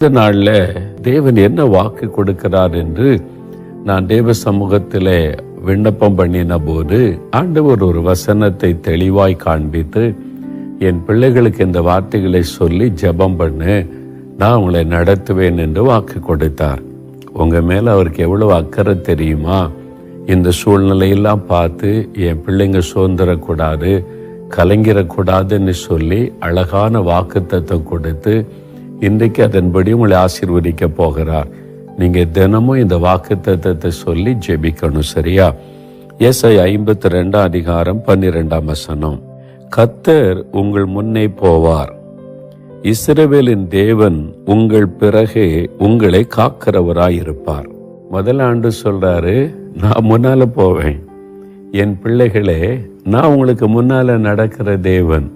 இந்த நாள்ல தேவன் என்ன வாக்கு கொடுக்கிறார் என்று நான் தேவ சமூகத்திலே விண்ணப்பம் பண்ணின போது ஆண்டவர் ஒரு வசனத்தை தெளிவாய் காண்பித்து என் பிள்ளைகளுக்கு இந்த வார்த்தைகளை சொல்லி ஜெபம் பண்ணு, நான் உங்களை நடத்துவேன் என்று வாக்கு கொடுத்தார். உங்க மேல அவருக்கு எவ்வளவு அக்கறை தெரியுமா? இந்த சூழ்நிலையெல்லாம் பார்த்து என் பிள்ளைங்க சோர்ந்துடக்கூடாது, கலங்கிடக்கூடாதுன்னு சொல்லி அழகான வாக்குத்தத்தம் கொடுத்து இன்றைக்கு அதன்படி உங்களை ஆசீர்வதிக்க போகிறார். நீங்க தினமும் இந்த வாக்குத்தத்தத்தை சொல்லி ஜெபிக்கணும், சரியா? ஏசாயா 52 அதிகாரம் 12 வசனம். கர்த்தர் உங்கள் முன்னே போவார், இஸ்ரவேலின் தேவன் உங்கள் பிறகே உங்களை காக்கிறவராயிருப்பார். முதல் ஆண்டு சொல்றாரு, நான் முன்னால போவேன், என் பிள்ளைகளே நான் உங்களுக்கு முன்னால நடக்கிற தேவன்,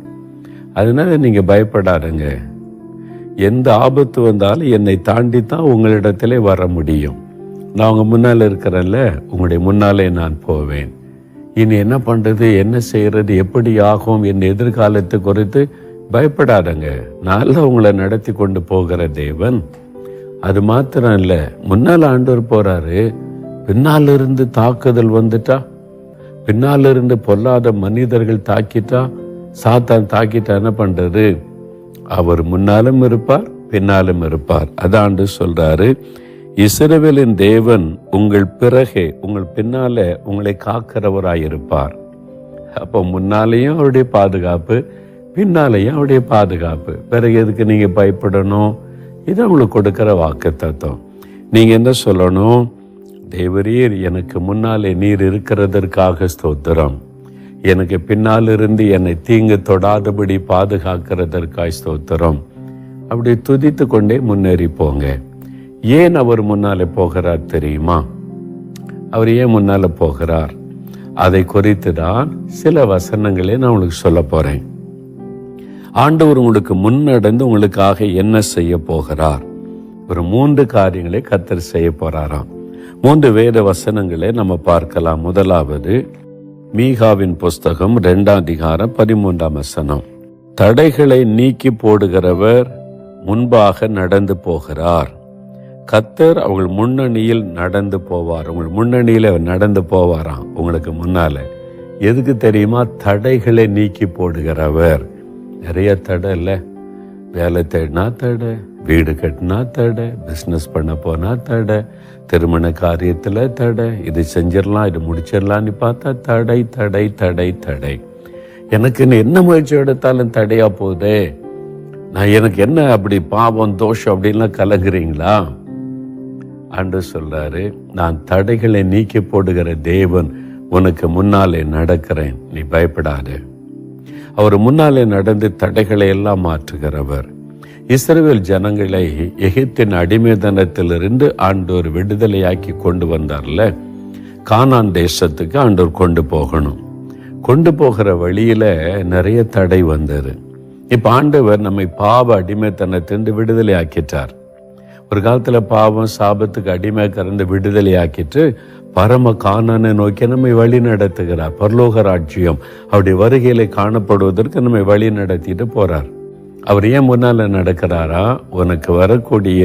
அதனால நீங்க பயப்படாதுங்க. எந்த ஆபத்து வந்தாலும் என்னை தாண்டி தான் உங்களிடத்திலே வர முடியும். நான் உங்க முன்னால இருக்கிறேன்ல, உங்களுடைய முன்னாலே நான் போவேன். இனி என்ன பண்றது, என்ன செய்யறது, எப்படி ஆகும், என் எதிர்காலத்தை குறித்து பயப்படாதங்க. நான் உங்களை நடத்தி கொண்டு போகிற தேவன். அது மாத்திரம் இல்ல, முன்னால் ஆண்டவர் போறாரு, பின்னால இருந்து தாக்குதல் வந்துட்டா, பின்னால இருந்து பொல்லாத மனிதர்கள் தாக்கிட்டா, சாத்தான் தாக்கிட்டா என்ன பண்றது? அவர் முன்னாலும் இருப்பார், பின்னாலும் இருப்பார். அதாண்டு சொல்றாரு, இஸ்ரவேலின் தேவன் உங்கள் பிறகே உங்கள் பின்னால உங்களை காக்கிறவராயிருப்பார். அப்போ முன்னாலேயும் அவருடைய பாதுகாப்பு, பின்னாலேயும் அவருடைய பாதுகாப்பு. பிறகு எதுக்கு நீங்க பயப்படணும்? இது உங்களுக்கு கொடுக்கிற வாக்கு தத்துவம். நீங்க என்ன சொல்லணும்? தேவரீர், எனக்கு முன்னாலே நீர் இருக்கிறதற்காக ஸ்தோத்திரம், எனக்கு பின்னால் இருந்து என்னை தீங்கு தொடாதபடி பாதுகாக்கிறதற்காய் ஸ்தோத்திரம். அப்படி துதித்து கொண்டே முன்னேறி போங்க. ஏன் அவர் முன்னாலே போகிறார் தெரியுமா? அவர் ஏன் முன்னால போகிறார்? அதை குறித்து தான் சில வசனங்களே நான் உங்களுக்கு சொல்ல போறேன். ஆண்டவர் உங்களுக்கு முன்னடந்து உங்களுக்காக என்ன செய்ய போகிறார்? ஒரு 3 காரியங்களை கர்த்தர் செய்ய போறாராம். 3 வேத வசனங்களை நம்ம பார்க்கலாம். முதலாவது மீகாவின் புஸ்தகம் 2 அதிகாரம் 13 வசனம். தடைகளை நீக்கி போடுகிறவர் முன்பாக நடந்து போகிறார், கர்த்தர் அவங்கள் முன்னணியில் நடந்து போவார். உங்கள் முன்னணியில நடந்து போவாராம், உங்களுக்கு முன்னால. எதுக்கு தெரியுமா? தடைகளை நீக்கி போடுகிறவர். நிறைய தடை இல்ல, வேலை தேடினா தடை, வீடு கட்டினா தடை, பிசினஸ் பண்ண போனா தடை, திருமண காரியத்துல தடை, இது செஞ்சிடலாம் இது முடிச்சிடலான்னு பார்த்தா தடை தடை தடை தடை. எனக்கு என்ன முயற்சி எடுத்தாலும் தடையா போகுதே, எனக்கு என்ன அப்படி பாவம் தோஷம் அப்படின்லாம் கலங்குறீங்களா? ஆண்டவர் சொல்றாரு, நான் தடைகளை நீக்கி போடுகிற தேவன் உனக்கு முன்னாலே நடக்கிறேன், நீ பயப்படாது. அவர் முன்னாலே நடந்து தடைகளை எல்லாம் மாற்றுகிறவர். இஸ்ரவேல் ஜனங்களை எகிப்தின் அடிமைத்தனத்திலிருந்து ஆண்டவர் விடுதலையாக்கி கொண்டு வந்தார்ல, கானான் தேசத்துக்கு ஆண்டவர் கொண்டு போகணும். கொண்டு போகிற வழியில நிறைய தடை வந்தது. இப்ப ஆண்டவர் நம்மை பாவ அடிமைத்தனத்திலிருந்து விடுதலை ஆக்கிட்டார். ஒரு காலத்துல பாவம் சாபத்துக்கு அடிமை கறந்து விடுதலை ஆக்கிட்டு பரம கானானை நோக்கி நம்மை வழி நடத்துகிறார். பரலோக ராஜ்யம் அவருடைய வருகையில காணப்படுவதற்கு நம்மை வழி நடத்திட்டு போறார். அவர் ஏன் முன்னால நடக்கிறாரா? உனக்கு வரக்கூடிய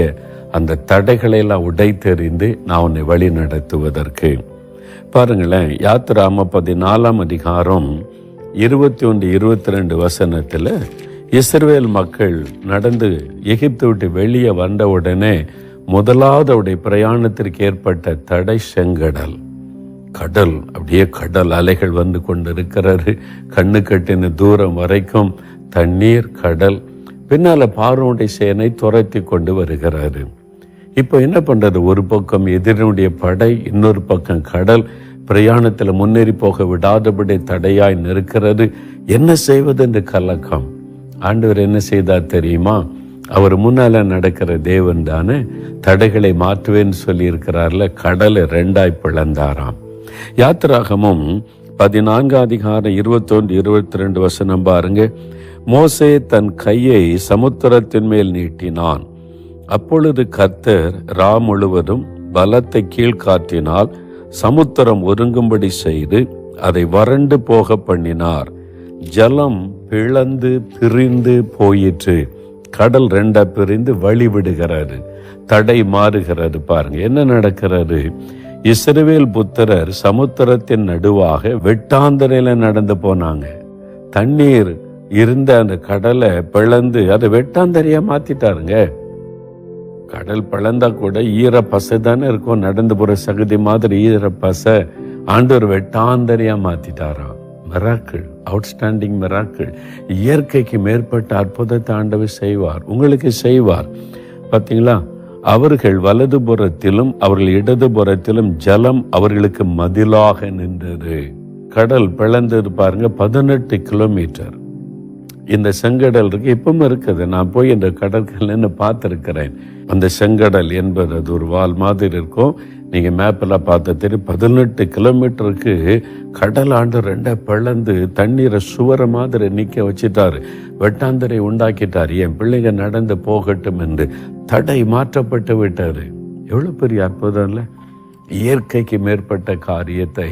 அந்த தடைகளை எல்லாம் உடைத்தெறிந்து நான் உன்னை வழி நடத்துவதற்கு. பாருங்களேன், யாத்திராம 14 அதிகாரம் 21, 22 வசனத்துல இஸ்ரவேல் மக்கள் நடந்து எகிப்து விட்டு வெளியே வந்த உடனே முதலாவது அவருடைய பிரயாணத்திற்கு ஏற்பட்ட தடை செங்கடல். கடல், அப்படியே கடல் அலைகள் வந்து கொண்டு இருக்கிறாரு. கண்ணு கட்டின தூரம் வரைக்கும் தண்ணீர், கடல். பின்னால பார்வோனுடைய சேனை துரத்தி கொண்டு வருகிறாரு. இப்போ என்ன பண்றது? ஒரு பக்கம் எதிரினுடைய படை, இன்னொரு பக்கம் கடல். பிரயாணத்துல முன்னேறி போக விடாதபடி தடையாய் நிற்கிறது. என்ன செய்வது என்று கலக்கம். ஆண்டவர் என்ன செய்தார் தெரியுமா? அவர் முன்னால நடக்கிற தேவன் தானே, தடைகளை மாற்றுவேன்னு சொல்லி இருக்கிறார்ல, கடலை 2ஆய் பிளந்தாராம். யாத்திராகமும் 14 அதிகாரம் 21, 22 வசனம் பாருங்க. மோசே தன் கையை சமுத்திரத்தின் மேல் நீட்டினான், அப்பொழுது கர்த்தர் ரா முழுவதும் பலத்தை கீழ்காற்றினால் சமுத்திரம் ஒருங்கும்படி செய்து அதை வறண்டு போக பண்ணினார். ஜலம் பிளந்து பிரிந்து போயிற்று. கடல் ரெண்டா பிரிந்து வழி விடுகிறாரு, தடை மாறுகிறது. பாருங்க என்ன நடக்கிறாரு. இஸ்ரவேல் புத்திரர் சமுத்திரத்தின் நடுவாக வெட்டாந்தரையில நடந்து போனாங்க. தண்ணீர் இருந்த அந்த கடலை பிளந்து அதை வெட்டாந்தரையா மாத்திட்டாருங்க. கடல் பிளந்தா கூட ஈர பசை தானே இருக்கும், நடந்து போற சகதி மாதிரி ஈர பசை ஆண்டவர் வெட்டாந்தரையா மாத்திட்டாராம். Miracle, outstanding miracle. இயற்கைக்கு மேற்பட்ட அற்புதத்தை ஆண்டவர் செய்வார், உங்களுக்கு செய்வார். பார்த்தீங்களா, அவர்கள் வலதுபுறத்திலும் அவர்கள் இடதுபுறத்திலும் ஜலம் அவர்களுக்கு மதிலாக நின்றது. கடல் பிளந்தது பாருங்க, 18 கிலோமீட்டர். இந்த செங்கடல் இருக்கு, இப்பவும் இருக்குது. நான் போய் இந்த கடற்கரைன்னு பார்த்துருக்கிறேன். அந்த செங்கடல் என்பது அது ஒரு வால் மாதிரி இருக்கும். நீங்க மேப்பில் பார்த்த தெரியும். 18 கிலோமீட்டருக்கு கடல் ஆண்டு ரெண்டா பிளந்து தண்ணீரை சுவர மாதிரி நிக்க வச்சுட்டாரு, வெட்டாந்தரை உண்டாக்கிட்டார். என் பிள்ளைங்க நடந்து போகட்டும் என்று தடை மாற்றப்பட்டு விட்டாரு. எவ்வளவு பெரிய அற்புதம் இல்ல? இயற்கைக்கு மேற்பட்ட காரியத்தை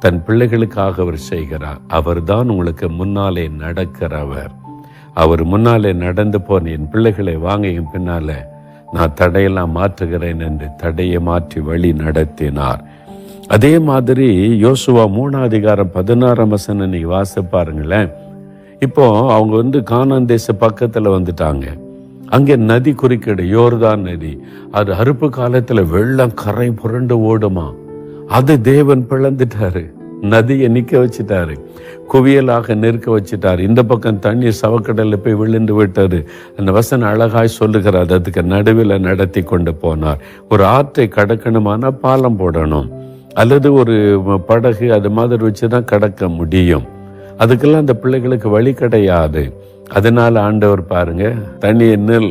தன் பிள்ளைகளுக்காக அவர் செய்கிறார். அவர் தான் உங்களுக்கு முன்னாலே நடக்கிறவர். அவர் முன்னாலே நடந்து போன என் பிள்ளைகளை வாங்க என் பின்னால நான் தடையெல்லாம் மாற்றுகிறேன் என்று தடையை மாற்றி வழி நடத்தினார். அதே மாதிரி யோசுவா 3:16 நீங்க வாசித்து பாருங்களேன். இப்போ அவங்க கானான் தேச பக்கத்துல வந்துட்டாங்க. அங்கே நதி குறுக்கிடு, யோர்தான் நதி. அது அறுப்பு காலத்துல வெள்ளம் கரை புரண்டு ஓடுமா, அது தேவன் பிளந்துட்டாரு, நதியை நிக்க வச்சுட்டாரு, குவியலாக நிற்க வச்சுட்டாரு. இந்த பக்கம் தண்ணீர் சவக்கடல்ல போய் விழுந்து விட்டாரு. அந்த வசனம் அழகாய் சொல்லுகிறார். அதுக்கு நடுவில் நடத்தி கொண்டு போனார். ஒரு ஆற்றை கடக்கணுமான பாலம் போடணும், அல்லது ஒரு படகு அது மாதிரி வச்சுதான் கடக்க முடியும். அதுக்கெல்லாம் அந்த பிள்ளைகளுக்கு வழி கிடையாது. அதனால ஆண்டவர் பாருங்க, தண்ணியை நில்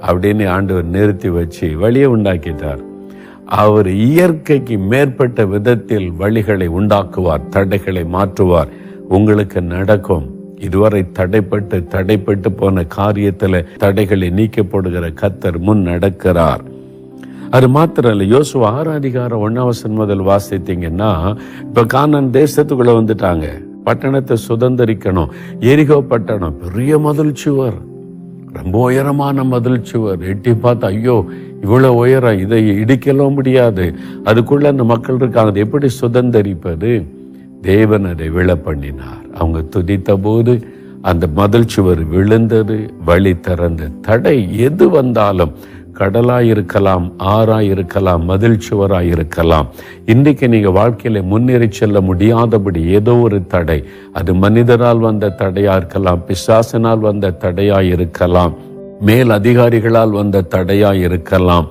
அப்படின்னு ஆண்டவர் நிறுத்தி வச்சு வழியை உண்டாக்கிட்டார். அவர் இயற்கைக்கு மேற்பட்ட விதத்தில் வழிகளை உண்டாக்குவார், தடைகளை மாற்றுவார். உங்களுக்கு நடக்கும். இதுவரை தடைப்பட்டு போன காரியத்துல தடைகளை நீக்கப்படுகிற கர்த்தர் முன் நடக்கிறார். அது மாத்திரம் இல்ல, யோசுவா 6:1 முதல் வாசித்தீங்கன்னா, இப்ப கானான் தேசத்துக்குள்ள வந்துட்டாங்க. பட்டணத்தை சுதந்திரிக்கணும். எரிகோ பட்டணம் பெரிய மதில் சுவர், ரொம்ப உயரமான மதில் சுவர். எட்டி பார்த்து ஐயோ இவ்வளவு உயரம், இதை இடிக்கலாம் முடியாது. அதுக்குள்ள அந்த மக்கள் இருக்காங்க, அதை எப்படி சுதந்திரிப்பது? தேவன் அதை விழ பண்ணினார். அவங்க துதித்த போது அந்த மதில் சுவர் விழுந்தது, வழி திறந்த. தடை எது வந்தாலும், கடலாயிருக்கலாம், ஆறாயிருக்கலாம், மதில் சுவராயிருக்கலாம், இன்றைக்கு நீங்க வாழ்க்கையில முன்னேறி செல்ல முடியாதபடி ஏதோ ஒரு தடை, அது மனிதரால் வந்த தடையா இருக்கலாம், பிசாசினால் வந்த தடையா இருக்கலாம், மேல் அதிகாரிகளால் வந்த தடையா இருக்கலாம்.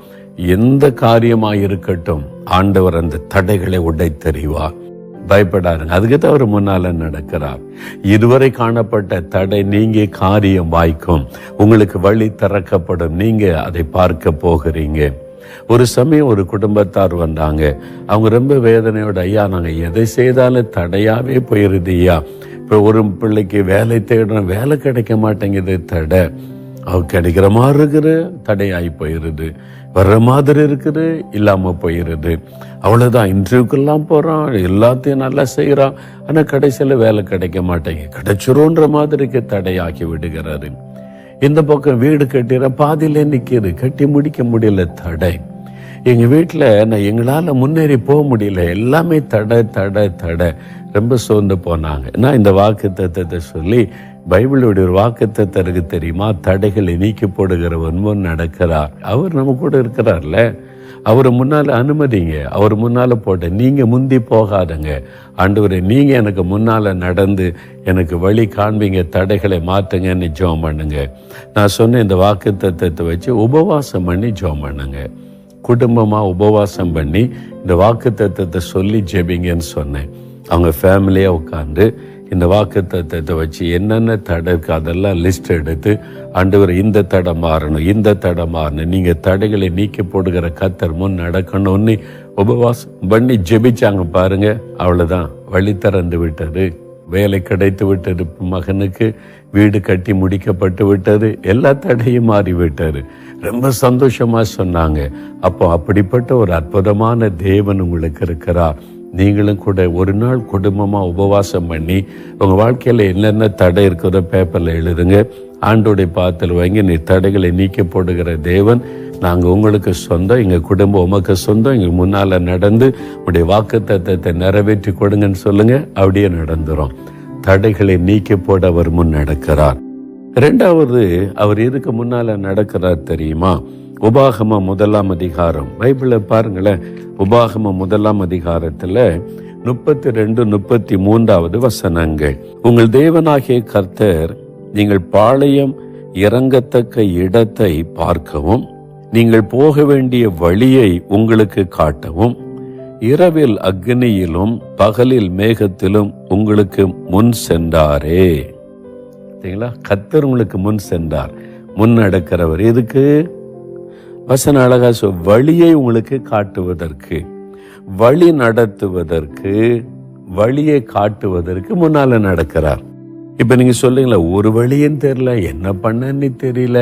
எந்த காரியமாயிருக்கட்டும், ஆண்டவர் அந்த தடைகளை உடைத்தெறிவார். பயப்படாருங்க, அதுக்குதான் அவர் முன்னால நடக்கிறார். இதுவரை காணப்பட்ட தடை நீங்க காரியம் வாய்க்கும், உங்களுக்கு வழி திறக்கப்படும், நீங்க அதை பார்க்க போகிறீங்க. ஒரு சமயம் ஒரு குடும்பத்தார் வந்தாங்க. அவங்க ரொம்ப வேதனையோட, ஐயா நாங்க எதை செய்தாலும் தடையாவே போயிருது ஐயா. இப்ப ஒரு பிள்ளைக்கு வேலை தேடுறோம், வேலை கிடைக்க மாட்டேங்குது, தடை. அவ கிடைக்கிற மாதிரி இருக்குது, தடையாகி போயிருது. வர்ற மாதிரி இருக்குது, இல்லாம போயிருது. அவ்வளவுதான். இன்டர்வியூக்கெல்லாம் போறான், எல்லாத்தையும் நல்லா செய்யறான், ஆனா கடைசியில வேலை கிடைக்க மாட்டேங்க, கிடைச்சிரும்ன்ற மாதிரிக்கு தடையாக்கி விடுகிறாரு. இந்த பக்கம் வீடு கட்டிற பாதியில நிக்குது, கட்டி முடிக்க முடியல, தடை. எங்க வீட்டுல எங்களால முன்னேறி போக முடியல, எல்லாமே தடை தடை தடை. ரொம்ப சோர்ந்து போனாங்க. நான் இந்த வாக்கு தத்தத்தை சொல்லி, பைபிளுடைய ஒரு வாக்குத்தத்தம் இருக்கு தெரியுமா? தடைகளை நீக்கி போடுகிறவன் முன் நடக்கிறார். அவர் நம்ம கூட இருக்கிறார்ல, அவரை முன்னால அனுமதிங்க, அவர் முன்னால போட்ட. நீங்க முந்தி போகாதங்க. ஆண்டவரே நீங்க எனக்கு முன்னால நடந்து எனக்கு வழி காண்பீங்க, தடைகளை மாற்றுங்கன்னு ஜெபம் பண்ணுங்க. நான் சொன்ன இந்த வாக்குத்தத்தத்தை வச்சு உபவாசம் பண்ணி ஜெபம் பண்ணுங்க. குடும்பமா உபவாசம் பண்ணி இந்த வாக்குத்தத்தத்தை சொல்லி ஜெபிங்கன்னு சொன்னேன். அவங்க ஃபேமிலியா உட்கார்ந்து இந்த வாக்குத்தத்தத்தை வச்சு என்னென்ன தடை இருக்கு அதெல்லாம் லிஸ்ட் எடுத்து, ஆண்டவர் இந்த தடை மாறணும், இந்த தடை மாறணும், நீங்க தடைகளை நீக்கி போடுகிற கர்த்தர் முன் நடக்கணும்னு உபவாசம் பண்ணி ஜெபிச்சாங்க. பாருங்க, அவ்வளவுதான், வழி திறந்து விட்டது, வேலை கிடைத்து விட்டது, மகனுக்கு வீடு கட்டி முடிக்கப்பட்டு விட்டது, எல்லா தடையும் மாறி விட்டாரு. ரொம்ப சந்தோஷமா சொன்னாங்க. அப்போ அப்படிப்பட்ட ஒரு அற்புதமான தேவன் உங்களுக்கு இருக்கிறார். நீங்களும் கூட ஒரு நாள் குடும்பமாக உபவாசம் பண்ணி உங்கள் வாழ்க்கையில் என்னென்ன தடை இருக்கிறதோ பேப்பரில் எழுதுங்க. ஆண்டோடைய பாத்தில் வாங்கி நீ தடைகளை நீக்கி போடுகிற தேவன், நாங்கள் உங்களுக்கு சொந்தம், எங்கள் குடும்பம் உமக்கு சொந்தம், எங்கள் முன்னால் நடந்து உடைய வாக்குத்தத்தத்தை நிறைவேற்றி கொடுங்கன்னு சொல்லுங்கள். அப்படியே நடந்துரும். தடைகளை நீக்கி போட அவர் முன் நடக்கிறார். இரண்டாவது, அவர் எதுக்கு முன்னால நடக்கிறார் தெரியுமா? உபாகம 1ஆம் அதிகாரம் பைபிளை பாருங்களேன். உபாகம 1ஆம் அதிகாரத்துல 32, 33 வசனங்கள். உங்கள் தேவனாகிய கர்த்தர் நீங்கள் பாளையம் இறங்கத்தக்க இடத்தை பார்க்கவும், நீங்கள் போக வேண்டிய வழியை உங்களுக்கு காட்டவும், இரவில் அக்னியிலும் பகலில் மேகத்திலும் உங்களுக்கு முன் சென்றாரே. சரிங்களா? கர்த்தர் உங்களுக்கு முன் சென்றார், முன் நடக்கிறவர். எதுக்கு? வசன அழகா வழியை உங்களுக்கு காட்டுவதற்கு, வழி நடத்துவதற்கு, வழியை காட்டுவதற்கு முன்னால நடக்கிறார். இப்ப நீங்க சொல்லுங்களா, ஒரு வழியும் தெரியல, என்ன பண்ணன்னு தெரியல,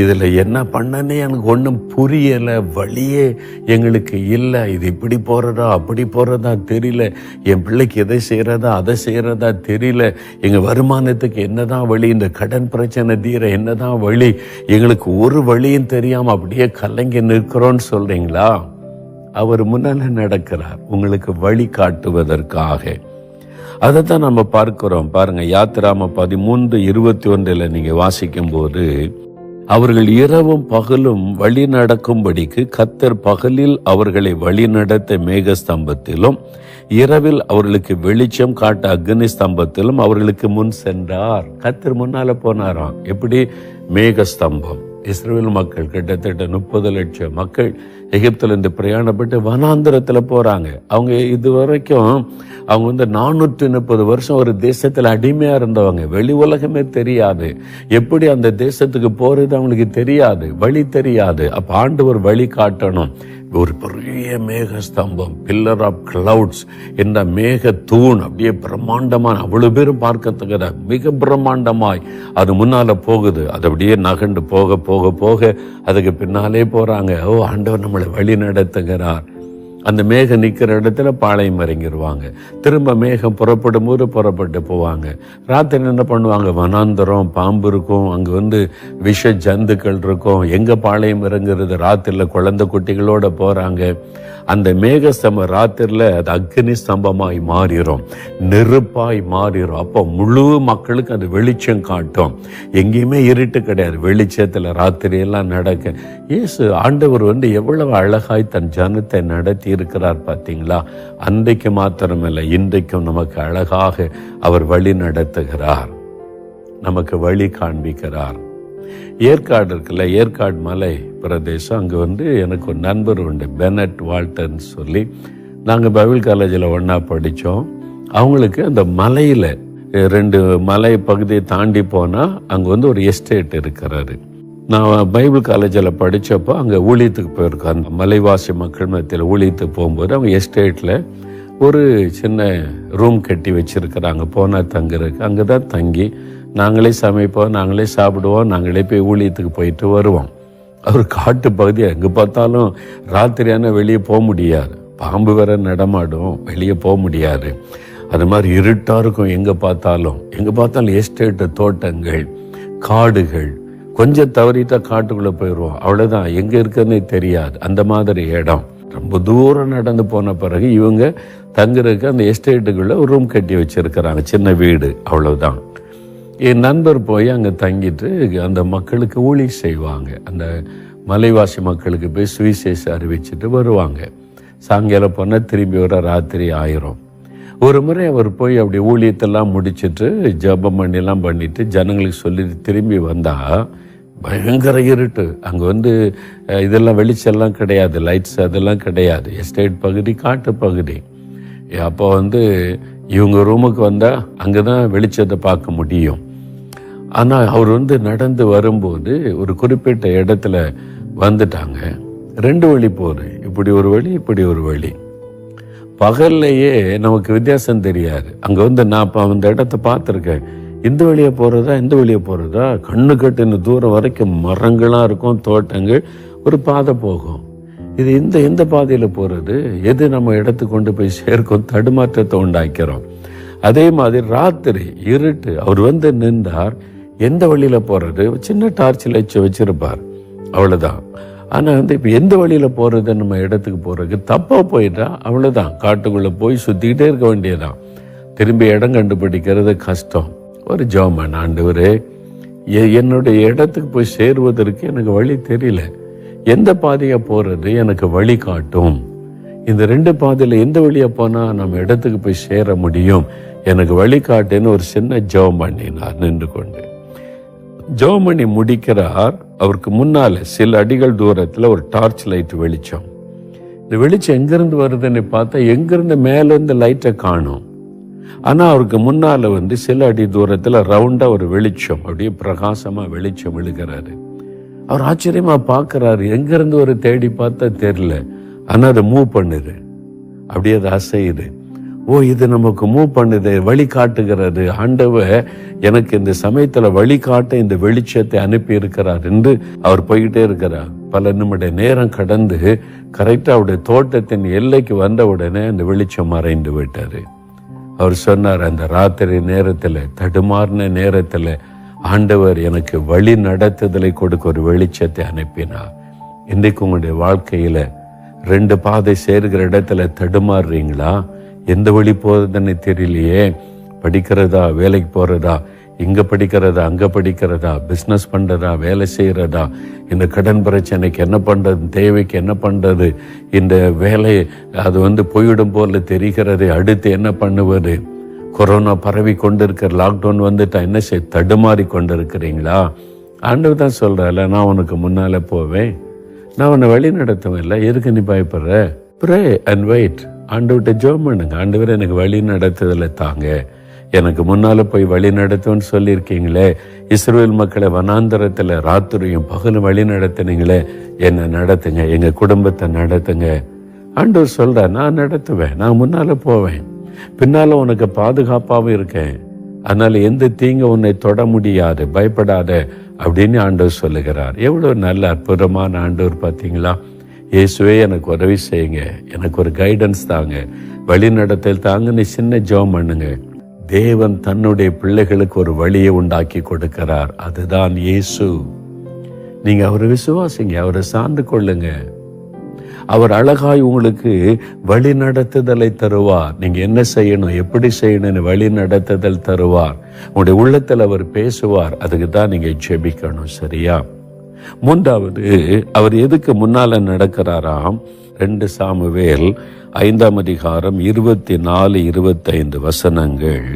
இதுல என்ன பண்ணனே எனக்கு ஒன்றும் புரியல, வழியே எங்களுக்கு இல்லை, இது இப்படி போறதா அப்படி போறதா தெரியல, என் பிள்ளைக்கு எதை செய்யறதா அதை செய்யறதா தெரியல, எங்க வருமானத்துக்கு என்னதான் வழி, இந்த கடன் பிரச்சனை தீர என்னதான் வழி, எங்களுக்கு ஒரு வழியும் தெரியாம அப்படியே கலங்கி நிற்கிறோன்னு சொல்றீங்களா? அவர் முன்னால நடக்கிறார் உங்களுக்கு வழி காட்டுவதற்காக. அதைத்தான் நம்ம பார்க்கிறோம். பாருங்க, யாத்திராம 13:21 நீங்க வாசிக்கும் போது, அவர்கள் இரவும் பகலும் வழி நடக்கும்படிக்கு கர்த்தர் பகலில் அவர்களை வழி நடத்த மேக ஸ்தம்பத்திலும், இரவில் அவர்களுக்கு வெளிச்சம் காட்ட அக்னி ஸ்தம்பத்திலும் அவர்களுக்கு முன் சென்றார். கர்த்தர் முன்னால போனாராம். எப்படி? மேக ஸ்தம்பம். இஸ்ரவேல் மக்கள் கிட்டத்தட்ட 30 லட்சம் மக்கள் எகிப்திலிருந்து பிரயாணப்பட்டு வனாந்திரத்துல போறாங்க. அவங்க இதுவரைக்கும் அவங்க 430 வருஷம் ஒரு தேசத்துல அடிமையா இருந்தவங்க. வெளி உலகமே தெரியாது, எப்படி அந்த தேசத்துக்கு போறது அவங்களுக்கு தெரியாது, வழி தெரியாது. அப்ப ஆண்டவர் வழி காட்டணும். ஒரு பெரிய மேக ஸ்தம்பம், பில்லர் ஆஃப் கிளவுட்ஸ் என்ற மேக தூண், அப்படியே பிரம்மாண்டமான, அவ்வளவு பேரும் பார்க்கத்தக்கத மிக பிரம்மாண்டமாய் அது முன்னால போகுது. அது அப்படியே நகண்டு போக போக போக அதுக்கு பின்னாலே போறாங்க. ஓ, ஆண்டவர் நம்மளை வழி நடத்துகிறார். அந்த மேகம் நிற்கிற இடத்துல பாளையம் இறங்கிடுவாங்க. திரும்ப மேகம் புறப்படும் போது புறப்பட்டு போவாங்க. ராத்திரி என்ன பண்ணுவாங்க? வனாந்தரம், பாம்பு இருக்கும், அங்கே விஷ ஜந்துக்கள் இருக்கும். எங்க பாளையம் இறங்குறது? ராத்திரில குழந்தை குட்டிகளோட போறாங்க. அந்த மேக ஸ்தம்பம் ராத்திரில அது அக்னி ஸ்தம்பமாய் மாறிடும், நெருப்பாய் மாறிடும். அப்போ முழு மக்களுக்கு அது வெளிச்சம் காட்டும். எங்கேயுமே இருட்டு கிடையாது, வெளிச்சத்துல ராத்திரி எல்லாம் நடக்க. இயேசு ஆண்டவர் எவ்வளவு அழகாய் தன் ஜனத்தை நடத்தி இருக்கிறார் பார்த்தீங்களா? அன்றைக்கு மாத்திரமல்ல, இன்றைக்கும் நமக்கு அழகாக அவர் வழி நடத்துகிறார், நமக்கு வழி காண்பிக்கிறார். ஏற்காடு இருக்குல்ல, ஏற்காடு மலை பிரதேசம். அங்கே எனக்கு ஒரு நண்பர் உண்டு, பெனட் வால்டர்ன்னு சொல்லி. நாங்கள் பைபிள் காலேஜில் ஒன்றா படித்தோம். அவங்களுக்கு அந்த மலையில் 2 மலை பகுதியை தாண்டி போனால் அங்கே ஒரு எஸ்டேட் இருக்கிறாரு. நான் பைபிள் காலேஜில் படித்தப்போ அங்கே ஊழியத்துக்கு போயிருக்கோம். அந்த மலைவாசி மக்கள் மத்தியில் ஊழியத்துக்கு போகும்போது அவங்க எஸ்டேட்டில் ஒரு சின்ன ரூம் கட்டி வச்சுருக்கிறாங்க, போனால் தங்குறதுக்கு. அங்கே தான் தங்கி நாங்களே சமைப்போம், நாங்களே சாப்பிடுவோம், நாங்களே போய் ஊழியத்துக்கு போயிட்டு வருவோம். அவர் காட்டு பகுதி, எங்கே பார்த்தாலும் ராத்திரியான வெளியே போக முடியாது, பாம்பு வேற நடமாடும், வெளியே போக முடியாது. அது மாதிரி இருட்டாக இருக்கும். எங்கே பார்த்தாலும் எஸ்டேட்டு, தோட்டங்கள், காடுகள். கொஞ்சம் தவறிட்டா காட்டுக்குள்ளே போயிடுவோம், அவ்வளோதான், எங்கே இருக்குன்னு தெரியாது. அந்த மாதிரி இடம். ரொம்ப தூரம் நடந்து போன பிறகு இவங்க தங்குறதுக்கு அந்த எஸ்டேட்டுக்குள்ளே ஒரு ரூம் கட்டி வச்சுருக்கிறாங்க, சின்ன வீடு, அவ்வளோதான். என் நண்பர் போய் அங்கே தங்கிட்டு அந்த மக்களுக்கு ஊழி செய்வாங்க. அந்த மலைவாசி மக்களுக்கு போய் சுவிசேஷம் அறிவிச்சுட்டு வருவாங்க. சாயங்காலம் போனால் திரும்பி வர ராத்திரி ஆயிரும். ஒரு முறை அவர் போய் அப்படி ஊழியத்தெல்லாம் முடிச்சுட்டு ஜெபம் பண்ணிட்டு ஜனங்களுக்கு சொல்லி திரும்பி வந்தா பயங்கர இருட்டு. அங்கே இதெல்லாம் வெளிச்செல்லாம் கிடையாது, லைட்ஸ் அதெல்லாம் கிடையாது. எஸ்டேட் பகுதி, காட்டு பகுதி. அப்போ இவங்க ரூமுக்கு வந்தால் அங்கே தான் வெளிச்சத்தை பார்க்க முடியும். ஆனால் அவர் நடந்து வரும்போது ஒரு குறிப்பிட்ட இடத்துல வந்துட்டாங்க. 2 வழி போகுது, இப்படி ஒரு வழி, இப்படி ஒரு வழி. பகல்லையே நமக்கு வித்தியாசம் தெரியாது. அங்கே நான் இப்போ அந்த இடத்த பார்த்துருக்கேன். இந்த வழியை போகிறதா இந்த வழியை போகிறதா, கண்ணு கட்டின தூரம் வரைக்கும் மரங்களாக இருக்கும், தோட்டங்கள், ஒரு பாதை போகும். இது எந்த பாதையில போறது, எது நம்ம இடத்துக்கு கொண்டு போய் சேர்க்கும், தடுமாற்றத்தை உண்டாக்கிறோம். அதே மாதிரி ராத்திரி இருட்டு, அவர் வந்து நின்றார், எந்த வழியில போறது, சின்ன டார்ச் லைட் வச்சிருப்பார், அவ்வளவுதான். ஆனா வந்து இப்ப எந்த வழியில போறது, நம்ம இடத்துக்கு போறதுக்கு தப்பா போயிட்டா அவ்வளவுதான், காட்டுக்குள்ள போய் சுத்திக்கிட்டே இருக்க வேண்டியதான். திரும்பி இடம் கண்டுபிடிக்கிறது கஷ்டம். ஒரு ஜெபம், ஆண்டவரே என்னுடைய இடத்துக்கு போய் சேருவதற்கு எனக்கு வழி தெரியல, எந்த பாதையா போறது எனக்கு வழி காட்டும், இந்த 2 பாதையில எந்த வழியா போனா நம்ம இடத்துக்கு போய் சேர முடியும், எனக்கு வழி காட்டுன்னு ஒரு சின்ன ஜெபம் பண்ணினார். நின்று கொண்டு ஜெபம் பண்ணி முடிக்கிறார். அவருக்கு முன்னால சில அடிகள் தூரத்துல ஒரு டார்ச் லைட் வெளிச்சம். இந்த வெளிச்சம் எங்கிருந்து வருதுன்னு பார்த்தா எங்கிருந்து மேல இருந்து லைட்டை காணும். ஆனா அவருக்கு முன்னால வந்து சில அடி தூரத்துல ரவுண்டா ஒரு வெளிச்சம், அப்படியே பிரகாசமா வெளிச்சம் விழுகிறாரு. அவர் ஆச்சரியமா பார்க்கிறாரு, எங்கிருந்து ஒரு தேடி பார்த்தா தெரியல, ஆனா அதை மூவ் பண்ணுது, அப்படியே அது அசையுது. ஓ, இது நமக்கு மூவ் பண்ணுது, வழி காட்டுகிறது. ஆண்டவர் எனக்கு இந்த சமயத்துல வழி காட்ட இந்த வெளிச்சத்தை அனுப்பி இருக்கிறார் என்று அவர் போய்கிட்டே இருக்கிறார். பல நிமிட நேரம் கடந்து கரெக்டா அவருடைய தோட்டத்தின் எல்லைக்கு வந்த உடனே அந்த வெளிச்சம் மறைந்து விட்டாரு. அவர் சொன்னார், அந்த ராத்திரி நேரத்துல, தடுமாறின நேரத்துல ஆண்டவர் எனக்கு வழி நடத்துதலை கொடுக்க ஒரு வெளிச்சத்தை அனுப்பினார். இன்றைக்கு உங்களுடைய வாழ்க்கையில 2 பாதை சேர்கிற இடத்துல தடுமாறுறீங்களா? எந்த வழி போறதுன்னு தெரியலையே, படிக்கிறதா, வேலைக்கு போறதா, இங்க படிக்கிறதா, அங்க படிக்கிறதா, பிசினஸ் பண்றதா, வேலை செய்யறதா, இந்த கடன் பிரச்சனைக்கு என்ன பண்றது, தேவைக்கு என்ன பண்றது, இந்த வேலை அது வந்து போயிடும் போல தெரிகிறது, அடுத்து என்ன பண்ணுவது, கொரோனா பரவி கொண்டிருக்கிற, லாக்டவுன் வந்துட்டா என்ன செய்ய, தடுமாறி கொண்டிருக்கிறீங்களா? ஆண்டவர் தான் சொல்றால, நான் உனக்கு முன்னால போவேன், நான் உன்னை வழி நடத்துவேன், இல்லை எதுக்கு நீ பயப்படுற? Pray and wait. ஆண்டவர்கிட்ட ஜெபம் பண்ணுங்க, ஆண்டவர் எனக்கு வழி நடத்துதலை தாங்க, எனக்கு முன்னால போய் வழி நடத்துவேன்னு சொல்லியிருக்கீங்களே, இஸ்ரவேல் மக்களை வனாந்தரத்துல ராத்திரியும் பகலும் வழி நடத்துனீங்களே, என்னை நடத்துங்க, எங்க குடும்பத்தை நடத்துங்க. ஆண்டவர் சொல்ற, நான் நடத்துவேன், நான் முன்னால போவேன், பின்னால உனக்கு பாதுகாப்பாகவும் இருக்கேன், அதனால எந்த தீங்கு உன்னை தொட முடியாது, பயப்படாத அப்படின்னு ஆண்டவர் சொல்லுகிறார். எவ்வளவு நல்ல அற்புதமான ஆண்டவர் பார்த்தீங்களா? இயேசுவே எனக்கு உதவி செய்யுங்க, எனக்கு ஒரு கைடன்ஸ் தாங்க, வழி நடத்தல் தாங்கன்னு சின்ன ஜெபம் பண்ணுங்க. தேவன் தன்னுடைய பிள்ளைகளுக்கு ஒரு வழியை உண்டாக்கி கொடுக்கிறார், அதுதான் இயேசு. நீங்க அவரை விசுவாசிங்க, அவரை சார்ந்து கொள்ளுங்க, அவர் அழகாய் உங்களுக்கு வழி நடத்துதலை தருவார். நீங்க என்ன செய்யணும், எப்படி செய்யணும்னு வழி நடத்துதல் தருவார். உங்களுடைய உள்ளத்தில் அவர் பேசுவார், அதுக்கு தான் நீங்க ஜெபிக்கணும். சரியா? 3வது, அவர் எதுக்கு முன்னால நடக்கிறாராம்? 2 சாமுவேல் 5ஆம் அதிகாரம் 24, 25 வசனங்கள்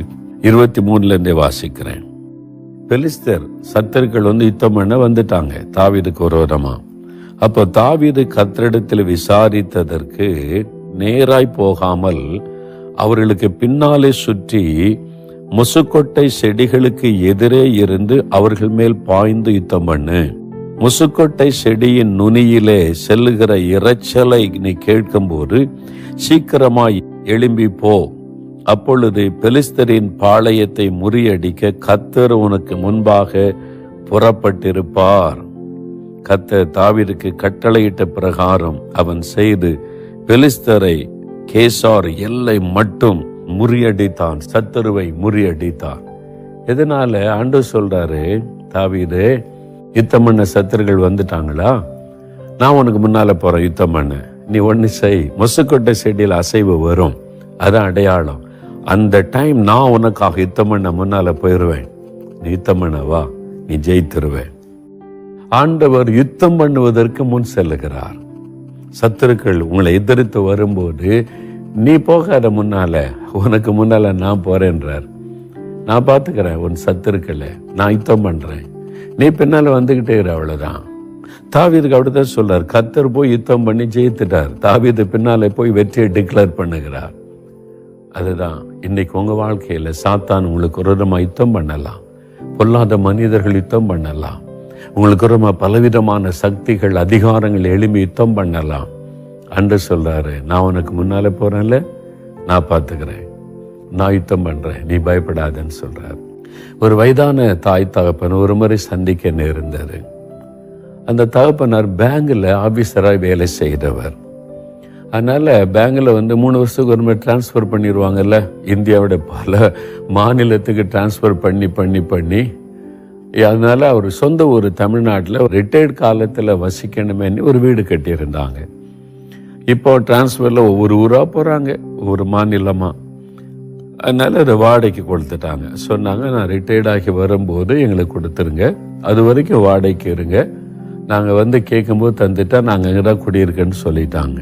23ல இருந்தே வாசிக்கிறேன். பெலிஸ்தர் சத்தர்கள் வந்து யுத்தம் பண்ண வந்துட்டாங்க தாவீதுக்கு விரோதமா. அப்போ தாவீது கர்த்தரிடத்தில் விசாரித்ததற்கு நேராய் போகாமல் அவர்களுக்கு பின்னாலே சுற்றி முசுக்கொட்டை செடிகளுக்கு எதிரே இருந்து அவர்கள் மேல் பாய்ந்து யுத்தம் பண்ணு. முசுக்கொட்டை செடியின் நுனியிலே செல்லுகிற இரைச்சலை நீ கேட்கும்போது சீக்கிரமாய் எழும்பி போ. அப்பொழுது பெலிஸ்தரின் பாளையத்தை முறியடிக்க கர்த்தர் உனக்கு முன்பாக புறப்பட்டிருப்பார். கர்த்தர் தாவீதுக்கு கட்டளையிட்ட பிரகாரம் அவன் செய்து பெலிஸ்தரை கேசார் எல்லை மட்டும் முறியடித்தான், சத்துருவை முறியடித்தான். எதனால? ஆண்டவர் சொல்றாரு, தாவீது யுத்தம் பண்ண சத்துருகள் வந்துட்டாங்களா, நான் உனக்கு முன்னால போறேன் யுத்தம் பண்ண, நீ ஒன்னு செய், முசுக்கொட்டை செடியில் அசைவு வரும், அதான் அடையாளம். அந்த டைம் நான் உனக்காக யுத்தம் பண்ண முன்னால போயிருவேன், நீ யுத்தம் பண்ண வா, நீ ஜெயித்திருவேன். ஆண்டவர் யுத்தம் பண்ணுவதற்கு முன் செல்லுகிறார். சத்துருக்கள் உங்களை எதிர்த்து வரும்போது நீ போகாத, முன்னால உனக்கு முன்னால நான் போறேன்றார். நான் பாத்துக்கிறேன் உன் சத்துருக்களை, நான் யுத்தம் பண்றேன், நீ பின்னால வந்துகிட்டே இரு, அவ்வளவுதான். தாவீதுக்கு அப்படித்தான் சொல்றார். கர்த்தர் போய் யுத்தம் பண்ணி ஜெயித்துட்டார், தாவீது பின்னால போய் வெற்றியை டிக்ளேர் பண்ணுகிறார். அதுதான் இன்னைக்கு உங்க வாழ்க்கையில சாத்தான் உங்களுக்கு விரோதமா யுத்தம் பண்ணலாம், பொல்லாத மனிதர்கள் யுத்தம் பண்ணலாம், உங்களுக்கு விரோதமா பலவிதமான சக்திகள் அதிகாரங்கள் எழுப்பி யுத்தம் பண்ணலாம். அன்று சொல்றாரு, நான் உனக்கு முன்னால போறேன்ல, நான் பார்த்துக்கிறேன், நான் யுத்தம் பண்றேன், நீ பயப்படாதன்னு சொல்றாரு. ஒரு வயதான தாய் தகப்பன் ஒரு முறை சந்திக்க நேர்ந்தது. அந்த தகப்பனார் பேங்கில் ஆபீசராக வேலை செய்கிறவர். அதனால் பேங்கில் 3 வருஷத்துக்கு ஒரு மாதிரி டிரான்ஸ்ஃபர் பண்ணிடுவாங்கல்ல, இந்தியாவோட பல மாநிலத்துக்கு டிரான்ஸ்ஃபர் பண்ணி அதனால் அவர் சொந்த ஊர் தமிழ்நாட்டில் ரிட்டையர்ட் காலத்தில் வசிக்கணுமேனு ஒரு வீடு கட்டியிருந்தாங்க. இப்போ டிரான்ஸ்ஃபரில் ஒவ்வொரு ஊராக போகிறாங்க, ஒவ்வொரு மாநிலமாக. அதனால் அதை வாடகைக்கு கொடுத்துட்டாங்க. சொன்னாங்க, நான் ரிட்டையர்டாகி வரும்போது எங்களுக்கு கொடுத்துருங்க, அது வரைக்கும் வாடகைக்கு இருங்க, நாங்கள் கேட்கும்போது தந்துட்டா நாங்கள் இங்கே தான் குடியிருக்கேன்னு சொல்லிட்டாங்க.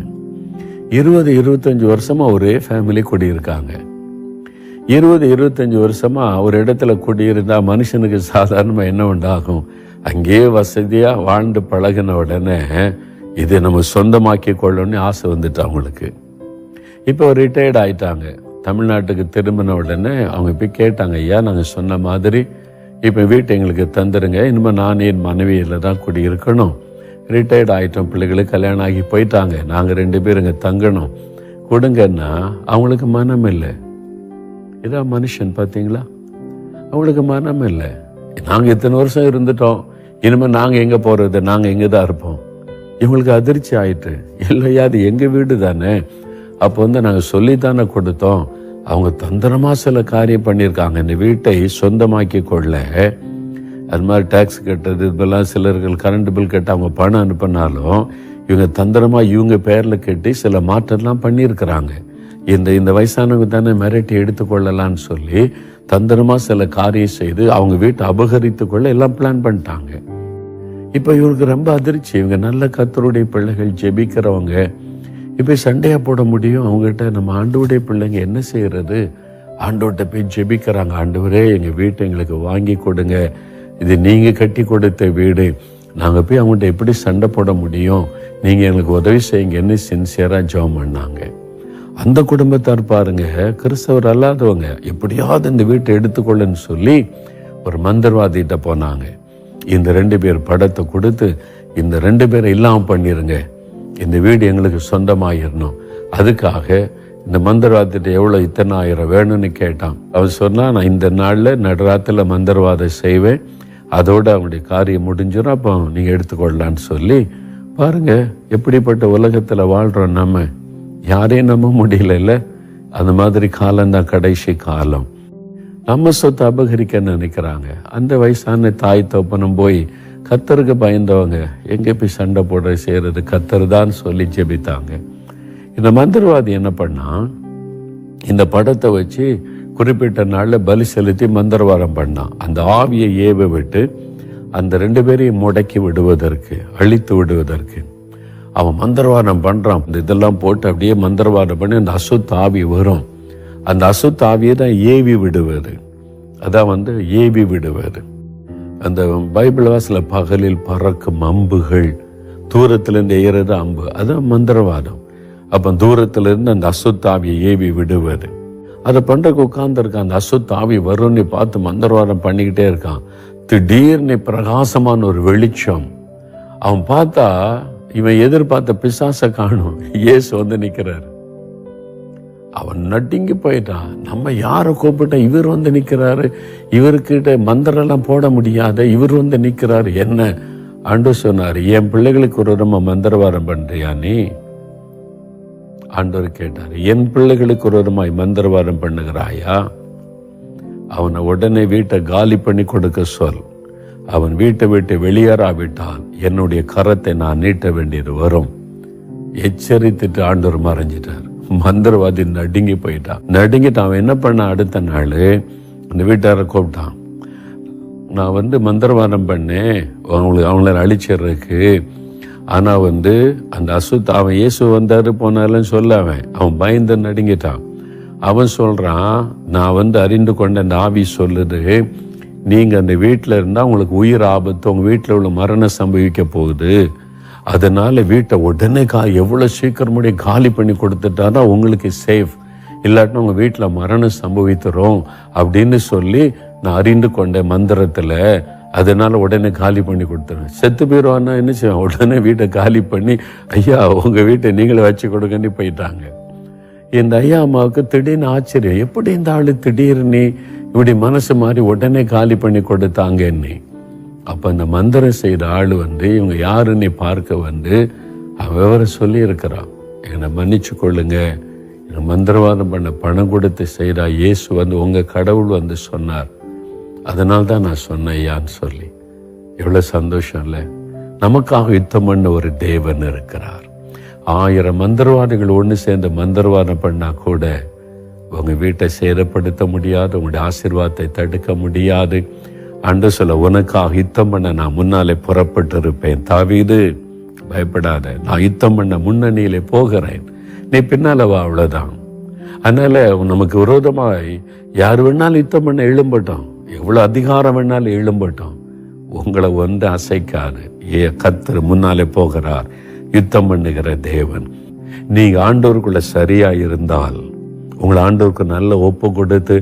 20-25 வருஷமாக ஒரே ஃபேமிலி குடியிருக்காங்க. 20-25 வருஷமாக ஒரு இடத்துல குடியிருந்தா மனுஷனுக்கு சாதாரணமாக என்ன உண்டாகும்? அங்கேயே வசதியாக வாழ்ந்து பழகின உடனே இதை நம்ம சொந்தமாக்கி கொள்ளணும்னு ஆசை வந்துட்டு அவங்களுக்கு. இப்போ ரிட்டையர்ட் ஆயிட்டாங்க. தமிழ்நாட்டுக்கு திரும்பின உடனே அவங்க போய் கேட்டாங்க, ஐயா நாங்கள் சொன்ன மாதிரி இப்போ வீட்டை எங்களுக்கு தந்துடுங்க, இனிமேல் நான் என் மனைவியில் தான் குடியிருக்கணும், ரிட்டையர்ட் ஆகிட்டோம், பிள்ளைகளுக்கு கல்யாணம் ஆகி போயிட்டாங்க, நாங்கள் 2 பேரும் இங்கே தங்கணும், கொடுங்கன்னா அவங்களுக்கு மனம் இல்லை. இதான் மனுஷன், பார்த்தீங்களா? அவங்களுக்கு மனம் இல்லை. நாங்கள் இத்தனை வருஷம் இருந்துட்டோம், இனிமேல் நாங்கள் எங்கே போகிறது, நாங்கள் எங்கே தான் இருப்போம். இவங்களுக்கு அதிர்ச்சி ஆயிட்டு, இல்லையா அது எங்கள் வீடு தானே, அப்போ நாங்கள் சொல்லித்தானே கொடுத்தோம். அவங்க தந்திரமாக சில காரியம் பண்ணியிருக்காங்க, இந்த வீட்டை சொந்தமாக்கி கொள்ள. அது மாதிரி டேக்ஸ் கட்டுறது, இதெல்லாம் சிலர்கள் கரண்ட் பில் கட்ட அவங்க பணம் அனுப்பினாலும் இவங்க தந்திரமாக இவங்க பேரில் கட்டி சில மாற்றம்லாம் பண்ணியிருக்கிறாங்க. இந்த வயசானவங்க தானே மிரட்டி எடுத்துக்கொள்ளலான்னு சொல்லி தந்திரமாக சில காரியம் செய்து அவங்க வீட்டை அபகரித்து கொள்ள எல்லாம் பிளான் பண்ணிட்டாங்க. இப்போ இவருக்கு ரொம்ப அதிர்ச்சி. இவங்க நல்ல கர்த்தருடைய பிள்ளைகள், ஜெபிக்கிறவங்க, இப்போ சண்டையாக போட முடியும் அவங்ககிட்ட? நம்ம ஆண்டவருடைய பிள்ளைங்க என்ன செய்கிறது? ஆண்டவர்கிட்ட போய் ஜெபிக்கிறாங்க, ஆண்டவரே எங்கள் வீட்டை எங்களுக்கு வாங்கி கொடுங்க, இது நீங்கள் கட்டி கொடுத்த வீடு, நாங்கள் போய் அவங்கள்ட்ட எப்படி சண்டை போட முடியும், நீங்கள் எங்களுக்கு உதவி செய்யுங்கன்னு சின்சியராக ஜெபம் பண்ணாங்க. அந்த குடும்பத்தார் பாருங்க, கிறிஸ்தவர் அல்லாதவங்க, எப்படியாவது இந்த வீட்டை எடுத்துக்கொள்ளுன்னு சொல்லி ஒரு மந்திரவாதிகிட்ட போனாங்க. இந்த 2 பேர் படத்தை கொடுத்து இந்த 2 பேரை இல்லாமல் பண்ணிருங்க, இந்த வீடு எங்களுக்கு சொந்தமாயிடணும். அதுக்காக இந்த மந்திரவாதிட்ட எவ்வளோ இத்தனை ஆயிரம் வேணும்னு கேட்டான். அவன் சொன்னா, நான் இந்த நாளில் நடுராத்தில் மந்திரவாதம் செய்வேன், அதோடு அவங்களுடைய காரியம் முடிஞ்சிடும், அப்போ நீங்கள் எடுத்துக்கொள்ளலான்னு சொல்லி. பாருங்க எப்படிப்பட்ட உலகத்தில் வாழ்கிறோம். நம்ம யாரையும் நம்ப முடியல. அந்த மாதிரி காலம்தான் கடைசி காலம். நம்ம சொத்தை அபகரிக்க நினைக்கிறாங்க. அந்த வயசான தாய் தோப்பனும் போய் கர்த்தருக்கு பயந்தவங்க எங்கே போய் சண்டை போட செய்யறது, கர்த்தர் தான் சொல்லி ஜெபித்தாங்க. இந்த மந்திரவாதி என்ன பண்ணா, இந்த படத்தை வச்சு குறிப்பிட்ட நாளில் பலி செலுத்தி மந்திரவாதம் பண்ணான். அந்த ஆவியை ஏவ விட்டு அந்த 2 பேரையும் முடக்கி விடுவதற்கு, அழித்து விடுவதற்கு அவன் மந்திரவாதம் பண்றான். இதெல்லாம் போட்டு அப்படியே மந்திரவாதம் பண்ணி அந்த அசுத்த ஆவி வரும். அந்த அசுத்த ஆவியை தான் ஏவி விடுவது. அதான் ஏவி விடுவது. அந்த பைபிள் வாசல பகலில் பறக்கும் அம்புகள், தூரத்திலிருந்து ஏறது அம்பு, அதான் மந்திரவாதம். அப்ப தூரத்திலிருந்து அந்த அசுத்த ஆவியை ஏவி விடுவது. அதை பண்றதுக்கு உட்கார்ந்துருக்கான். அந்த அசுத்த ஆவி வரும்னு பார்த்து மந்திரவாதம் பண்ணிக்கிட்டே இருக்கான். திடீர்னு பிரகாசமான ஒரு வெளிச்சம். அவன் பார்த்தா இவன் எதிர்பார்த்த பிசாசை காணும். இயேசு நிக்கிறார். அவன் நட்டிங்கி போயிட்டான். நம்ம யாரை கூப்பிட்டா இவர் நிக்கிறாரு, இவர்கிட்ட மந்திரெல்லாம் போட முடியாத, இவர் நிக்கிறாரு. என்ன ஆண்டவர் சொன்னாரு, என் பிள்ளைகளுக்கு ஒரு நம்ம மந்திரவாதம் பண்றியா நீ? ஆண்டவர் கேட்டாரு, என் பிள்ளைகளுக்கு ஒரு மந்திரவாதம் பண்ணுகிறாயா? அவனை உடனே வீட்டை காலி பண்ணி கொடுக்க சொல். அவன் வீட்டை விட்டு வெளியேறாவிட்டால் என்னுடைய கரத்தை நான் நீட்ட வேண்டியது வரும். எச்சரித்துட்டு ஆண்டவர் மறைஞ்சிட்டார். மந்திரவாதி நடுங்கி போயிட்டான். நடுங்கிட்டு அவன் என்ன பண்ண, அடுத்த நாள் அந்த வீட்டாரை கூப்பிட்டான். நான் மந்திரவாதம் பண்ணேன் அவங்கள அழிச்சிடுறதுக்கு. ஆனா அந்த அசுத்த அவன் இயேசு வந்தாரு போனாலும் சொல்ல அவன் பயந்து நடுங்கிட்டான். அவன் சொல்றான், நான் அறிந்து கொண்ட அந்த ஆவி சொல்லுது, நீங்க அந்த வீட்டில் இருந்தா உங்களுக்கு உயிர் ஆபத்து, உங்க வீட்டில் உள்ள மரணம் சம்பவிக்க போகுது, அதனால வீட்டை உடனே எவ்வளவு சீக்கிரம் முடியும் காலி பண்ணி கொடுத்துட்டானா உங்களுக்கு சேஃப், இல்லாட்டினா உங்க வீட்டில் மரணம் சம்பவித்துரும் அப்படின்னு சொல்லி நான் அறிந்து கொண்ட மந்திரத்துல, அதனால உடனே காலி பண்ணி கொடுத்துருவேன். செத்து போயிடுவான்னா என்ன செய்வேன், உடனே வீட்டை காலி பண்ணி ஐயா உங்க வீட்டை நீங்களே வச்சு கொடுங்கன்னு போயிட்டாங்க. இந்த ஐயா அம்மாவுக்கு திடீர்னு ஆச்சரியம், எப்படி இந்த ஆளு திடீர்னு இப்படி மனசு மாறி உடனே காலி பண்ணி கொடுத்தாங்கன்னு. அப்ப அந்த மந்திரம் செய்த ஆள் இவங்க யாருன்னு பார்க்க அவரை சொல்லி இருக்கிறான், என்னை மன்னிச்சு கொள்ளுங்க, என்னை மந்திரவாதம் பண்ண பணம் கொடுத்து செய்தா இயேசு உங்க கடவுள் சொன்னார், அதனால்தான் நான் சொன்னேன் ஐயான்னு சொல்லி. எவ்வளவு சந்தோஷம் இல்லை? நமக்காக யுத்தம் பண்ண ஒரு தேவன் இருக்கிறார். 1000 மந்திரவாதிகள் ஒன்று சேர்ந்து மந்திரவாதம் பண்ணா கூட உங்க வீட்டை சேதப்படுத்த முடியாது, உங்களுடைய ஆசீர்வாதத்தை தடுக்க முடியாது. அன்று சொல்ல, உனக்காக யுத்தம் பண்ண நான் முன்னாலே புறப்பட்டு இருப்பேன். தாவீது பயப்படாத, நான் யுத்தம் பண்ண முன்னணியிலே போகிறேன், நீ பின்னால வா, அவ்வளவுதான். அதனால நமக்கு விரோதமாய் யார் வேணாலும் யுத்தம் பண்ண எழும்பட்டோம், எவ்வளவு அதிகாரம் வேணாலும் எழும்பட்டோம், உங்களை ஒன்று அசைக்காது. கர்த்தர் முன்னாலே போகிறார், யுத்தம் பண்ணுகிற தேவன். நீங்க ஆண்டவருக்குள்ள சரியா இருந்தால் உங்களை ஆண்டவருக்கு நல்ல ஒப்பு கொடுத்து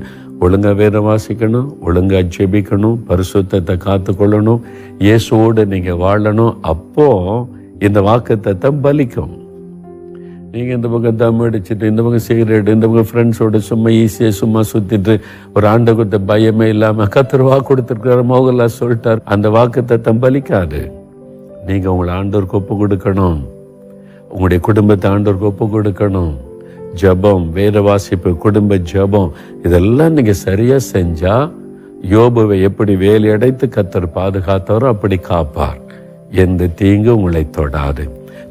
ஒழுங்கா வேதம் வாசிக்கணும், ஒழுங்கா ஜெபிக்கணும், பரிசுத்தத்தை காத்து கொள்ளணும், இயேசுவோடு நீங்க வாழணும். அப்போ இந்த வாக்குத்தத்தம் பலிக்கும். நீங்க இந்த பக்கம் தம் அடிச்சுட்டு, இந்த பக்கம் சிகரெட், இந்த பக்கம் ஃப்ரெண்ட்ஸோட சும்மா ஈஸியா சும்மா சுத்திட்டு ஒரு ஆண்டை கொடுத்த பயமே இல்லாம கர்த்தர் வாக்கு கொடுத்திருக்கிற மோகன்லால் சொல்லிட்டார், அந்த வாக்குத்தத்தம் பலிக்காது. நீங்க உங்களை ஆண்டவருக்கு ஒப்பு கொடுக்கணும், உங்களுடைய குடும்பத்தை ஆண்டவருக்கு ஒப்பு கொடுக்கணும். ஜபம், வேத வாசிப்பு, குடும்ப ஜபம், இதெல்லாம் நீங்க சரியா செஞ்சா யோபுவை எப்படி வேலி அடைத்து கர்த்தர் பாதுகாத்தாரோ அப்படி காப்பார். எந்த தீங்கு உங்களை தொடாது.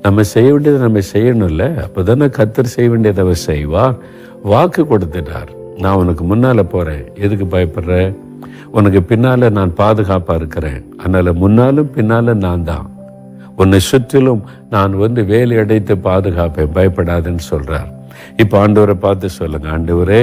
நம்ம செய்ய வேண்டியதை நம்ம செய்யணும்ல, அப்பதானே கர்த்தர் செய்ய வேண்டியதை அவர் செய்வார். வாக்கு கொடுத்துட்டார், நான் உனக்கு முன்னால போறேன், எதுக்கு பயப்படுற, உனக்கு பின்னால நான் பாதுகாப்பா இருக்கிறேன், அதனால முன்னாலும் பின்னால நான் தான், உன்னை சுற்றிலும் நான் வேலி அடைத்து பாதுகாப்பேன், பயப்படாதுன்னு சொல்றார். இப்ப ஆண்டவரை பார்த்து சொல்லுங்க, ஆண்டவரே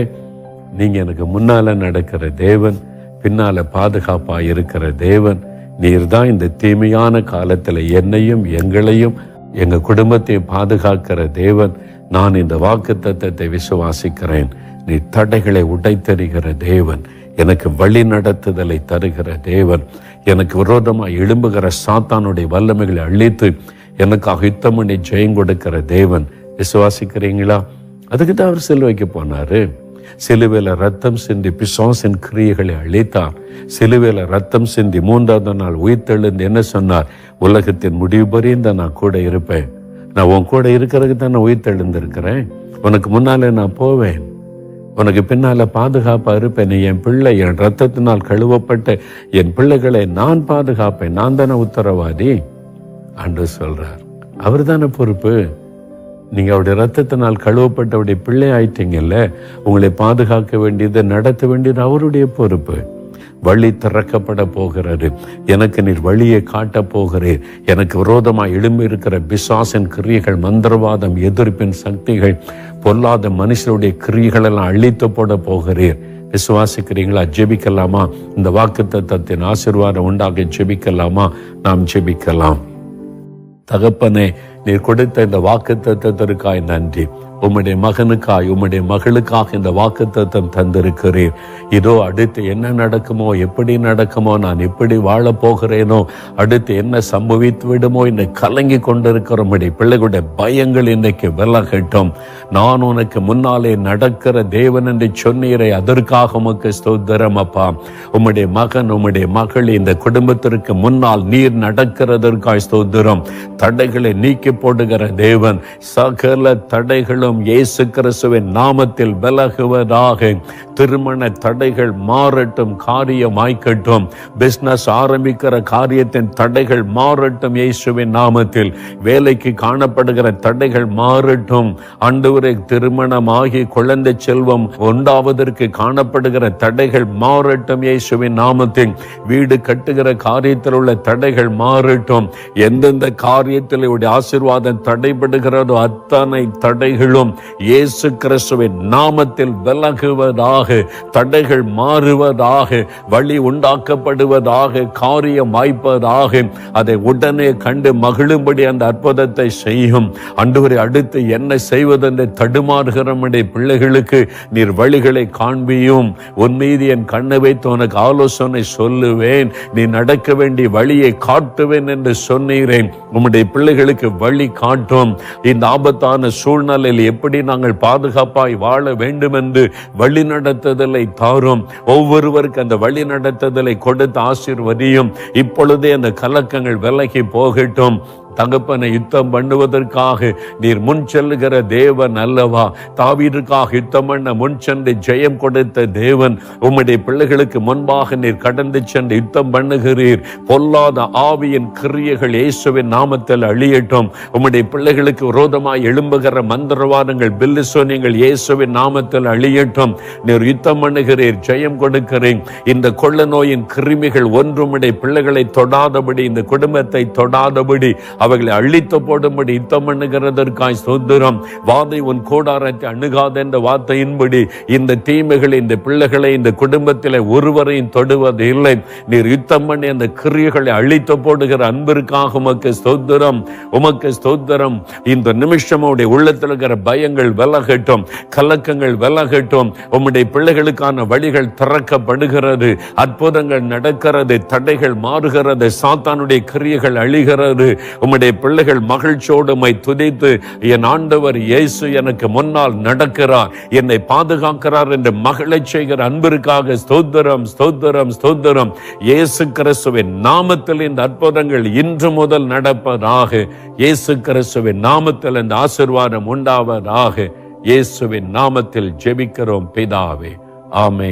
நீங்க எனக்கு முன்னால நடக்கிற தேவன், பின்னால பாதுகாப்பா இருக்கிற தேவன், நீர் தான் இந்த தீமையான காலத்துல என்னையும் எங்களையும் எங்க குடும்பத்தையும் பாதுகாக்கிற தேவன். நான் இந்த வாக்குத்தத்தத்தை விசுவாசிக்கிறேன். நீ தடைகளை உடைத்தெறிகிற தேவன், எனக்கு வழி நடத்துதலை தருகிற தேவன், எனக்கு விரோதமாக எழும்புகிற சாத்தானுடைய வல்லமைகளை அழித்து எனக்காக யுத்தம் பண்ணி ஜெயம் கொடுக்கிற தேவன். விசுவாசிக்கிறீங்களா? அதுக்கு தான் அவர் சிலுவைக்கு போனாரு. சிலுவையில ரத்தம் சிந்தி பிசாசின் கிரியைகளை அழித்தார். சிலுவையில ரத்தம் சிந்தி 3ஆவது நாள் உயிர்த்தெழுந்து என்ன சொன்னார்? உலகத்தின் முடிவு பரியந்த நான் கூட இருப்பேன். நான் உன் கூட இருக்கிறதுக்கு தான் நான் உயிர்த்தெழுந்திருக்கிறேன். உனக்கு முன்னாலே நான் போவேன், உனக்கு பின்னால பாதுகாப்பா இருப்பேன். நீ என் பிள்ளை, என் ரத்தத்தினால் கழுவப்பட்ட என் பிள்ளைகளை நான் பாதுகாப்பேன். நான் தானே உத்தரவாதி. ஆண்டவர் சொல்றார், அவர் தானே பொறுப்பு. நீங்க அவருடைய ரத்தத்தினால் கழுவப்பட்ட அவருடைய பிள்ளை ஆயிட்டீங்கல்ல, உங்களை பாதுகாக்க வேண்டியது, நடத்த வேண்டியது அவருடைய பொறுப்பு. வழி திறக்கப்பட போகிறது. எனக்கு நீர் வழியை காட்ட போகிறீர். எனக்கு விரோதமாக எழும்பி இருக்கிற பிசாசின் கிரியைகள், மந்திரவாதம், எதிர்ப்பின் சக்திகள், பொல்லாத மனுஷருடைய கிரியைகள் எல்லாம் அழித்து போட போகிறீர். விசுவாசிக்கிறீங்களா? ஜெபிக்கலாமா? இந்த வாக்குத்தத்தத்தின் ஆசீர்வாதம் உண்டாக ஜெபிக்கலாமா? நாம் ஜெபிக்கலாம். தகப்பனே, நீர் கொடுத்த இந்த வாக்குத்தத்தத்திற்காய் நன்றி. உம்முடைய மகனுக்காய், உம்முடைய மகளுக்காக இந்த வாக்குத்தத்தம் தந்திருக்கிறீர். இதோ அடுத்து என்ன நடக்குமோ, எப்படி நடக்குமோ, நான் எப்படி வாழ போகிறேனோ, அடுத்து என்ன சம்பவித்து விடுமோ என்று கலங்கி கொண்டிருக்கிற உம்முடைய பிள்ளைகளுடைய பயங்கள் இன்னைக்கு விலகட்டும். நான் உனக்கு முன்னாலே நடக்கிற தேவன் என்று சொன்னீரை, அதற்காக உமக்கு ஸ்தோத்திரம் அப்பா. உம்முடைய மகன், உம்முடைய மகள் இந்த குடும்பத்திற்கு முன்னால் நீர் நடக்கிறதற்காய் ஸ்தோத்திரம். தடைகளை நீக்கி போடுகிற தேவன், சகல தடைகளும் இயேசு கிறிஸ்துவின் நாமத்தில் விலகுவதாக. திருமண தடைகள் மாறட்டும், காரியம் ஆய்க்கட்டும். பிசினஸ் ஆரம்பிக்கிற காரியத்தின் தடைகள் மாறட்டும் இயேசுவின் நாமத்தில். வேலைக்கு காணப்படுகிற தடைகள் மாறட்டும் ஆண்டவரே. திருமணமாகி குழந்தை செல்வம் உண்டாவதற்கு காணப்படுகிற தடைகள் மாறட்டும் இயேசுவின் நாமத்தில். வீடு கட்டுகிற காரியத்தில் உள்ள தடைகள் மாறட்டும். எந்தெந்த காரியத்தில் ஆசீர்வாதம் தடைபடுகிறதோ அத்தனை தடைகளும் இயேசு கிறிஸ்துவின் நாமத்தில் விலகுவதாக. தடைகள் மாறுவதாக, வழி உண்டாக்கப்படுவதாக, காரியம் வாய்ப்பதாக. அதை உடனே கண்டு மகிழும்படி அந்த அற்புதத்தை செய்யும் ஆண்டவரே. அடுத்து என்ன செய்வதென்று தடுமாறுகிற பிள்ளைகளுக்கு நீர் வழிகளை காண்பியும். உன் மீது என் கண்ணை வைத்து உனக்கு ஆலோசனை சொல்லுவேன், நீ நடக்க வேண்டிய வழியை காட்டுவேன் என்று சொன்னீரேன். உம்முடைய பிள்ளைகளுக்கு வழி காட்டும். இந்த ஆபத்தான சூழ்நிலையில் எப்படி நாங்கள் பாதுகாப்பாய் வாழ வேண்டும் என்று வழி நடத்துதலை தாரும். ஒவ்வொருவருக்கு அந்த வழி நடத்துதலை கொடுத்து ஆசீர்வதியும். இப்பொழுதே அந்த கலக்கங்கள் விலகி போகட்டும். தகப்பனை யுத்தம் பண்ணுவதற்காக நீர் முன் செல்லுகிற தேவன் அல்லவா? தாவீதுக்காக யுத்தம் பண்ண முன் சென்று ஜெயம் கொடுத்த தேவன். உம்முடைய பிள்ளைகளுக்கு முன்பாக நீர் கடந்து சென்று யுத்தம் பண்ணுகிறீர். பொல்லாத ஆவியின் கிரியைகள் இயேசுவின் நாமத்தில் அழியட்டும். உம்முடைய பிள்ளைகளுக்கு விரோதமாய் எழும்புகிற மந்திரவாதங்கள், பில்லிசோனியங்கள் இயேசுவின் நாமத்தில் அழியட்டும். நீர் யுத்தம் பண்ணுகிறீர், ஜெயம் கொடுக்கிறீர். இந்த கொள்ள நோயின் கிருமிகள் ஒன்றும் பிள்ளைகளை தொடாதபடி, இந்த குடும்பத்தை தொடாதபடி, அவைகளை அழித்து போடும்படி யுத்தம் பண்ணுகிறதற்காய் ஸ்தோத்திரம். வாதை உன் கூடாரத்தை அணுகாத என்ற வார்த்தையின்படி இந்த தீமைகளை, இந்த பிள்ளைகளை, இந்த குடும்பத்தில் ஒருவரையும் தொடுவது இல்லை. நீர் யுத்தம் பண்ணி அந்த கிரியைகளை அழித்து போடுகிற அன்பிற்காக உமக்கு ஸ்தோத்திரம், உமக்கு ஸ்தோத்திரம். இந்த நிமிஷம் உடைய உள்ளத்தில் இருக்கிற பயங்கள் விலகட்டும், கலக்கங்கள் விலகட்டும். உம்முடைய பிள்ளைகளுக்கான வழிகள் திறக்கப்படுகிறது, அற்புதங்கள் நடக்கிறது, தடைகள் மாறுகிறது, சாத்தானுடைய கிரியைகள் அழிகிறது. உம்முடைய பிள்ளைகள் மகிழ்ச்சியோடு உம்மை துதித்து, என் ஆண்டவர் இயேசு எனக்கு முன்னால் நடக்கிறார், என்னை பாதுகாக்கிறார் என்று மகிழச் செய்கிற அன்பிற்காக ஸ்தோத்திரம், ஸ்தோத்திரம், ஸ்தோத்திரம். இயேசு கிறிஸ்துவின் நாமத்தில் இந்த அற்புதங்கள் இன்று முதல் நடப்பதாக. இயேசு கிறிஸ்துவின் நாமத்தில் இந்த ஆசீர்வாதம் உண்டாவதாக. இயேசுவின் நாமத்தில் ஜெபிக்கிறோம் பிதாவே, ஆமென்.